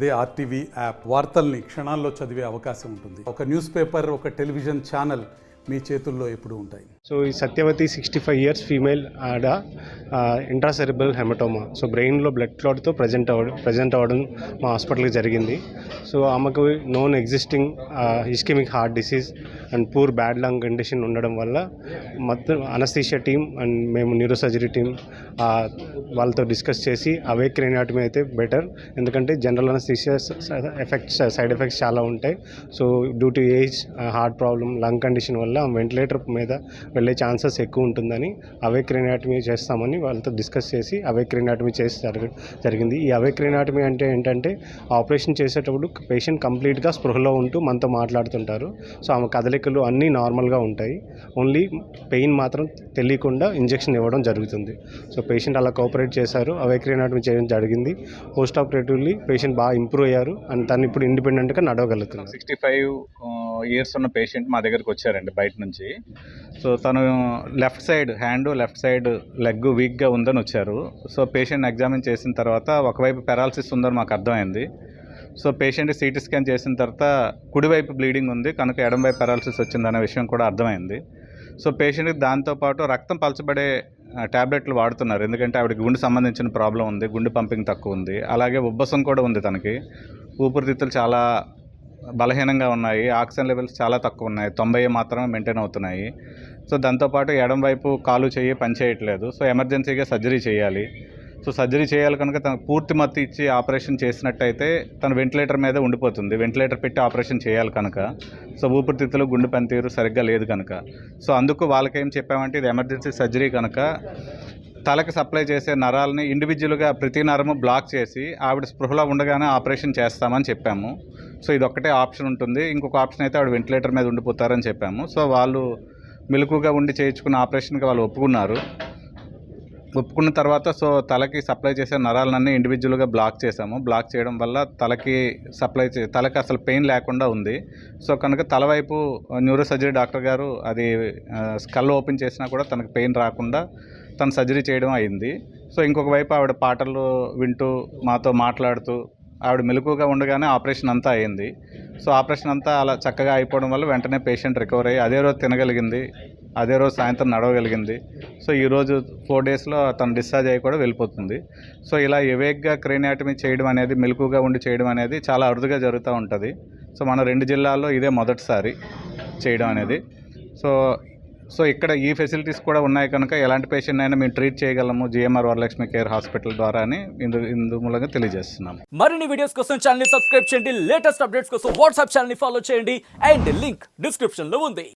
అదే RTV app వార్తల్ని క్షణాల్లో చదివే అవకాశం ఉంటుంది. ఒక న్యూస్ పేపర్, ఒక టెలివిజన్ ఛానల్ మీ చేతుల్లో ఎప్పుడూ ఉంటాయి. సో ఈ సత్యవతి 65 years ఫీమేల్ ఆడ ఇంట్రాసెరిబ్రల్ హెమటోమా, సో బ్రెయిన్లో బ్లడ్ క్లాట్తో ప్రజెంట్ అవ్వడం మా హాస్పిటల్కి జరిగింది. సో ఆమెకు known existing ischaemic heart disease and poor bad lung condition ఉండడం వల్ల మొత్తం అనస్థీషియా టీమ్ అండ్ మేము న్యూరోసర్జరీ టీమ్ వాళ్ళతో డిస్కస్ చేసి అవేక్ క్రేనియాటమీ అయితే బెటర్, ఎందుకంటే జనరల్ అనస్థీషియా సైడ్ ఎఫెక్ట్స్ చాలా ఉంటాయి. So due to age, heart problem, lung condition వల్ల వెంటిలేటర్ మీద వెళ్ళే ఛాన్సెస్ ఎక్కువ ఉంటుందని అవేక్ క్రేనియాటమీ చేస్తామని వాళ్ళతో డిస్కస్ చేసి అవేక్ క్రేనియాటమీ చేసి జరిగింది. ఈ అవేక్ క్రేనియాటమీ అంటే ఏంటంటే ఆపరేషన్ చేసేటప్పుడు పేషెంట్ కంప్లీట్గా స్పృహలో ఉంటూ మనతో మాట్లాడుతుంటారు. సో ఆమె కదలికలు అన్నీ నార్మల్గా ఉంటాయి, ఓన్లీ పెయిన్ మాత్రం తెలియకుండా ఇంజెక్షన్ ఇవ్వడం జరుగుతుంది. సో పేషెంట్ అలా కోఆపరేట్ చేశారు, అవేక్ క్రేనియాటమీ చేయడం జరిగింది. పోస్ట్ ఆపరేటివ్లీ పేషెంట్ బాగా ఇంప్రూవ్ అయ్యారు అండ్ తను ఇప్పుడు ఇండిపెండెంట్గా నడవగలుగుతున్నారు. 65 years ఉన్న పేషెంట్ మా దగ్గరకు వచ్చారండి బయట నుంచి. సో తను left side hand, left side leg వీక్గా ఉందని వచ్చారు. సో పేషెంట్ ఎగ్జామిన్ చేసిన తర్వాత ఒకవైపు పెరాలసిస్ ఉందని మాకు అర్థమైంది. సో పేషెంట్ సిటీ స్కాన్ చేసిన తర్వాత కుడివైపు బ్లీడింగ్ ఉంది కనుక ఎడమవైపు పెరాలసిస్ వచ్చిందనే విషయం కూడా అర్థమైంది. సో పేషెంట్కి దాంతోపాటు రక్తం పలచబడే ట్యాబ్లెట్లు వాడుతున్నారు, ఎందుకంటే ఆవిడకి గుండె సంబంధించిన ప్రాబ్లం ఉంది, గుండె పంపింగ్ తక్కువ ఉంది, అలాగే ఉబ్బసం కూడా ఉంది తనకి. ఊపిరితిత్తులు చాలా బలహీనంగా ఉన్నాయి, ఆక్సిజన్ లెవెల్స్ చాలా తక్కువ ఉన్నాయి, 90 మాత్రమే మెయింటైన్ అవుతున్నాయి. సో దాంతోపాటు ఎడం వైపు కాలు చెయ్యి పనిచేయట్లేదు. సో ఎమర్జెన్సీగా సర్జరీ చేయాలి. సో సర్జరీ చేయాలి కనుక తనకు పూర్తి మత్తు ఇచ్చి ఆపరేషన్ చేసినట్టయితే తను వెంటిలేటర్ మీద ఉండిపోతుంది, వెంటిలేటర్ పెట్టి ఆపరేషన్ చేయాలి కనుక. సో ఊపిరితిత్తులు, గుండె పనితీరు సరిగ్గా లేదు కనుక. సో అందుకు వాళ్ళకేం చెప్పామంటే ఇది ఎమర్జెన్సీ సర్జరీ కనుక తలకి సప్లై చేసే నరాలని ఇండివిజువల్గా ప్రతి నరము బ్లాక్ చేసి ఆవిడ స్పృహలో ఉండగానే ఆపరేషన్ చేస్తామని చెప్పాము. సో ఇది ఒక్కటే ఆప్షన్ ఉంటుంది, ఇంకొక ఆప్షన్ అయితే ఆవిడ వెంటిలేటర్ మీద ఉండిపోతారని చెప్పాము. సో వాళ్ళు మెలకుగా ఉండి చేయించుకున్న ఆపరేషన్కి వాళ్ళు ఒప్పుకున్న తర్వాత సో తలకి సప్లై చేసే నరాలన్నీ ఇండివిజువల్గా బ్లాక్ చేసాము. బ్లాక్ చేయడం వల్ల తలకి తలకి అసలు పెయిన్ లేకుండా ఉంది. సో కనుక తలవైపు న్యూరోసర్జరీ డాక్టర్ గారు అది స్కల్ ఓపెన్ చేసినా కూడా తనకు పెయిన్ రాకుండా తను సర్జరీ చేయడం అయింది. సో ఇంకొక వైపు ఆవిడ పాటలు వింటూ మాతో మాట్లాడుతూ ఆవిడ మెలకుగా ఉండగానే ఆపరేషన్ అంతా అయింది. సో ఆపరేషన్ అంతా అలా చక్కగా అయిపోవడం వల్ల వెంటనే పేషెంట్ రికవర్ అయ్యి అదే రోజు తినగలిగింది, అదే రోజు సాయంత్రం నడవగలిగింది. సో ఈరోజు 4 daysలో తను డిశ్చార్జ్ అయ్యి కూడా వెళ్ళిపోతుంది. సో ఇలా ఎవేక్గా క్రేనియాటమీ చేయడం అనేది, మెలకుగా ఉండి చేయడం అనేది చాలా అరుదుగా జరుగుతూ ఉంటుంది. సో మన 2 జిల్లాల్లో ఇదే మొదటిసారి చేయడం అనేది. సో ఇక్కడ ఈ ఫెసిలిటీస్ కూడా ఉన్నాయి కనుక ఎలాంటి పేషెంట్ అయినా మేము ట్రీట్ చేయగలము జిఎంఆర్ వరలక్ష్మి కేర్ హాస్పిటల్ ద్వారా అని ఇందు మూలంగా తెలియజేస్తున్నాము. మరిన్ని వీడియోస్ కోసం ఛానల్ ని సబ్స్క్రైబ్ చేయండి, లేటెస్ట్ అప్డేట్స్ కోసం వాట్సాప్ ఛానల్ ని ఫాలో చేయండి అండ్ లింక్ డిస్క్రిప్షన్ లో ఉంది.